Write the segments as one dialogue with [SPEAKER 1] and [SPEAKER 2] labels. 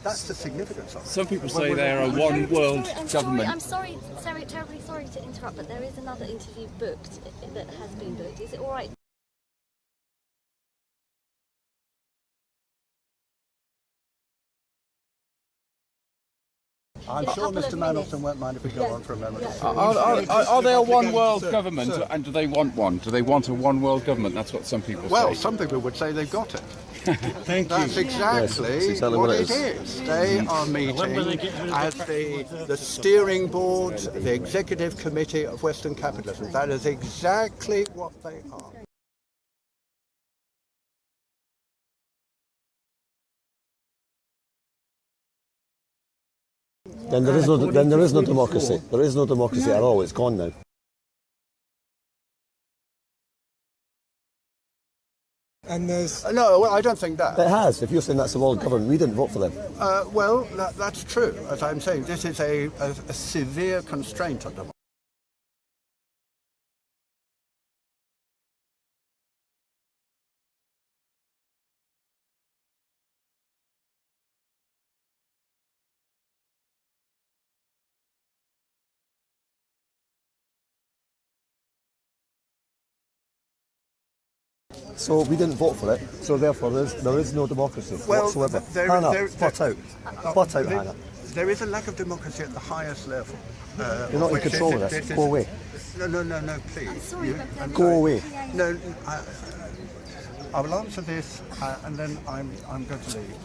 [SPEAKER 1] That's the significance of it.
[SPEAKER 2] Some people say they're a one-world government.
[SPEAKER 3] I'm sorry, terribly sorry to interrupt, but there is another interview booked that has been booked. Is it all right?
[SPEAKER 1] I'm sure Mr. Mandelson won't mind if we go on for a moment.
[SPEAKER 2] Are they a one-world government, and do they want one? Do they want a one-world government? That's what some people say.
[SPEAKER 1] Well, some people would say they've got it.
[SPEAKER 4] Thank you.
[SPEAKER 1] That's exactly what it is. They are meeting as the steering board, the executive committee of Western capitalism. That is exactly what they are.
[SPEAKER 5] Then there is no democracy. There is no democracy at all. It's gone now.
[SPEAKER 4] And there's...
[SPEAKER 1] No, well, I don't think that.
[SPEAKER 5] It has. If you're saying that's a world government, we didn't vote for them.
[SPEAKER 1] Well, that's true. As I'm saying, this is a severe constraint on democracy.
[SPEAKER 5] So we didn't vote for it. So therefore, there is no democracy whatsoever. Hannah, spot out, Hannah.
[SPEAKER 1] There is a lack of democracy at the highest level.
[SPEAKER 5] You're not in control of this. Go away.
[SPEAKER 1] No, please.
[SPEAKER 3] Sorry,
[SPEAKER 5] Go away.
[SPEAKER 1] No, I will answer this, and then I'm going to leave.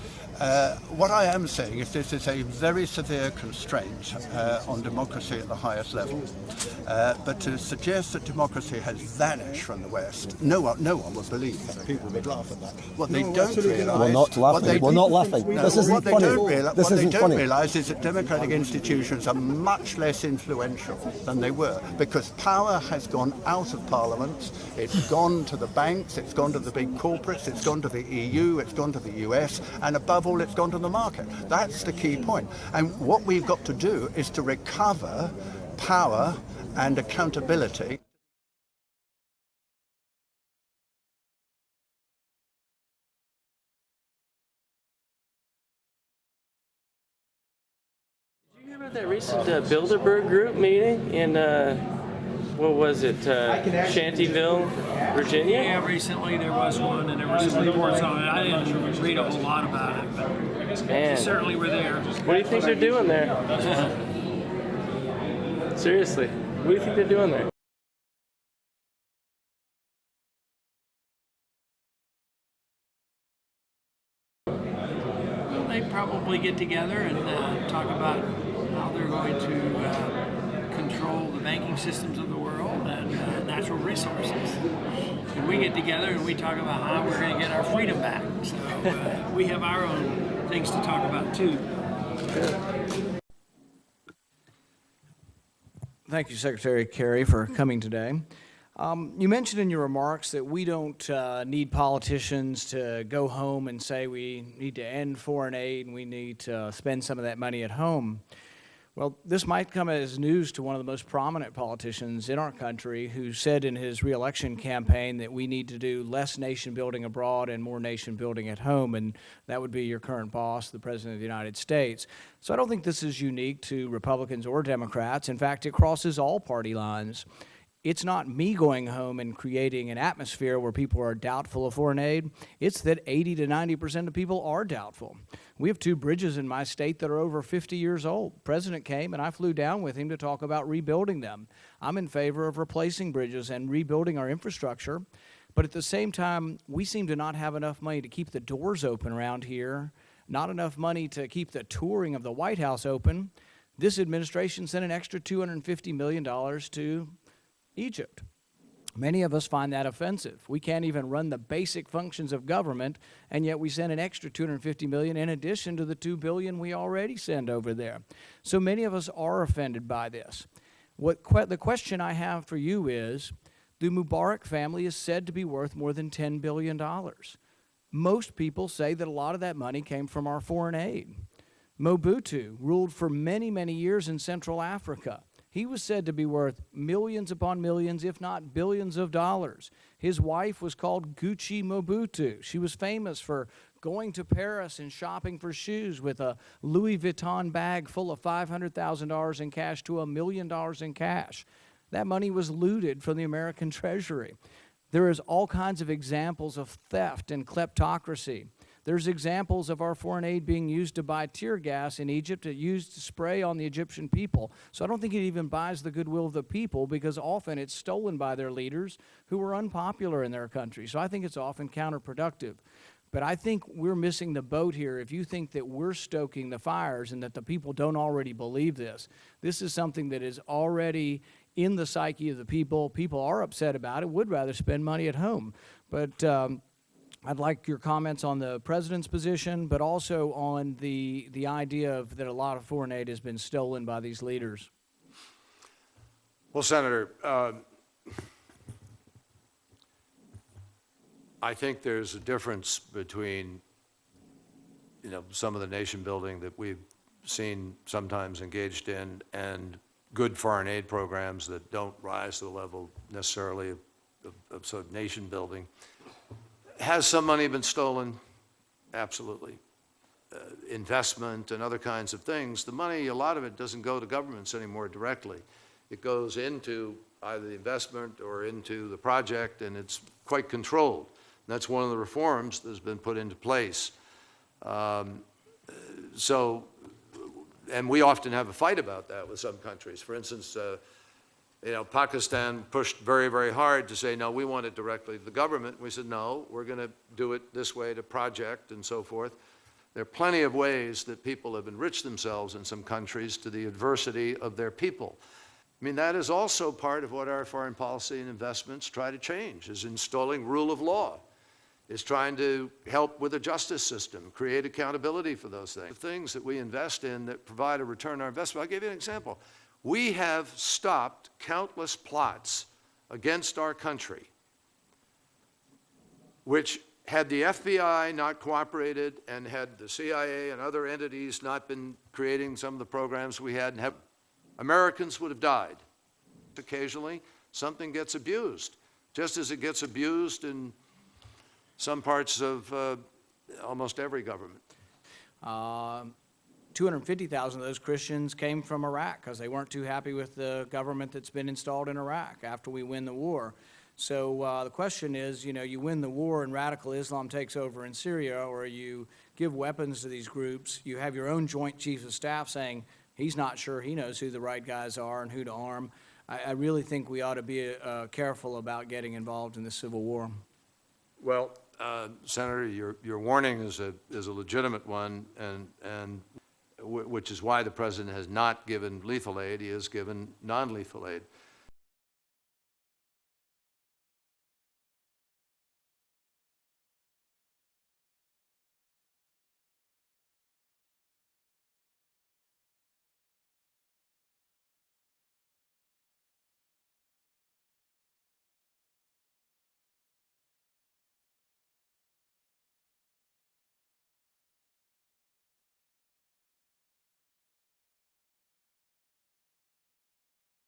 [SPEAKER 1] What I am saying is this is a very severe constraint on democracy at the highest level. But to suggest that democracy has vanished from the West, no one would believe that. People would laugh at that. What they don't realise...
[SPEAKER 5] We're not laughing. We're not laughing. This isn't funny.
[SPEAKER 1] What they don't realise is that democratic institutions are much less influential than they were, because power has gone out of parliaments, it's gone to the banks, it's gone to the big corporates, it's gone to the EU, it's gone to the US, and above all, it's gone to the market. That's the key point. And what we've got to do is to recover power and accountability.
[SPEAKER 6] Did you hear about that recent Bilderberg group meeting in, what was it, Shantyville, Virginia?
[SPEAKER 7] Yeah, recently there was one, and there were some reports on it. I didn't read a whole lot about it, but
[SPEAKER 6] Man.
[SPEAKER 7] certainly we're there.
[SPEAKER 6] What do you think they're doing there? Seriously, what do you think they're doing there?
[SPEAKER 7] Well, they probably get together and talk about how they're going to control the banking systems of the world and natural resources. And we get together and we talk about how we're going to get our freedom back. So we have our own things to talk about too.
[SPEAKER 8] Thank you, Secretary Kerry, for coming today. You mentioned in your remarks that we don't need politicians to go home and say we need to end foreign aid and we need to spend some of that money at home. Well, this might come as news to one of the most prominent politicians in our country, who said in his re-election campaign that we need to do less nation building abroad and more nation building at home, and that would be your current boss, the President of the United States. So I don't think this is unique to Republicans or Democrats. In fact, it crosses all party lines. It's not me going home and creating an atmosphere where people are doubtful of foreign aid. It's that 80 to 90% of people are doubtful. We have 2 bridges in my state that are over 50 years old. The President came and I flew down with him to talk about rebuilding them. I'm in favor of replacing bridges and rebuilding our infrastructure. But at the same time, we seem to not have enough money to keep the doors open around here, not enough money to keep the touring of the White House open. This administration sent an extra $250 million to Egypt. Many of us find that offensive. We can't even run the basic functions of government, and yet we send an extra $250 million in addition to the $2 billion we already send over there. So many of us are offended by this. The question I have for you is, the Mubarak family is said to be worth more than $10 billion. Most people say that a lot of that money came from our foreign aid. Mobutu ruled for many, many years in Central Africa. He was said to be worth millions upon millions, if not billions of dollars. His wife was called Gucci Mobutu. She was famous for going to Paris and shopping for shoes with a Louis Vuitton bag full of $500,000 in cash to $1 million in cash. That money was looted from the American Treasury. There is all kinds of examples of theft and kleptocracy. There's examples of our foreign aid being used to buy tear gas in Egypt, used to spray on the Egyptian people. So I don't think it even buys the goodwill of the people, because often it's stolen by their leaders who are unpopular in their country. So I think it's often counterproductive. But I think we're missing the boat here if you think that we're stoking the fires and that the people don't already believe this. This is something that is already in the psyche of the people. People are upset about it, would rather spend money at home. But I'd like your comments on the president's position, but also on the idea of that a lot of foreign aid has been stolen by these leaders.
[SPEAKER 9] Well, Senator, I think there's a difference between, some of the nation building that we've seen sometimes engaged in and good foreign aid programs that don't rise to the level necessarily of sort of nation building. Has some money been stolen? Absolutely. Investment and other kinds of things, the money, a lot of it doesn't go to governments anymore directly. It goes into either the investment or into the project, and it's quite controlled. And that's one of the reforms that's been put into place. And we often have a fight about that with some countries. For instance, Pakistan pushed very, very hard to say, no, we want it directly to the government. We said, no, we're going to do it this way to project and so forth. There are plenty of ways that people have enriched themselves in some countries to the adversity of their people. I mean, that is also part of what our foreign policy and investments try to change, is installing rule of law, is trying to help with a justice system, create accountability for those things. The things that we invest in that provide a return on our investment. I'll give you an example. We have stopped countless plots against our country, which, had the FBI not cooperated and had the CIA and other entities not been creating some of the programs we had, Americans would have died. Occasionally, something gets abused, just as it gets abused in some parts of almost every government.
[SPEAKER 8] 250,000 of those Christians came from Iraq because they weren't too happy with the government that's been installed in Iraq after we win the war. So the question is, you win the war and radical Islam takes over in Syria, or you give weapons to these groups. You have your own Joint Chiefs of Staff saying he's not sure he knows who the right guys are and who to arm. I really think we ought to be careful about getting involved in the civil war.
[SPEAKER 9] Well, Senator, your warning is a legitimate one, and which is why the president has not given lethal aid. He has given non-lethal aid.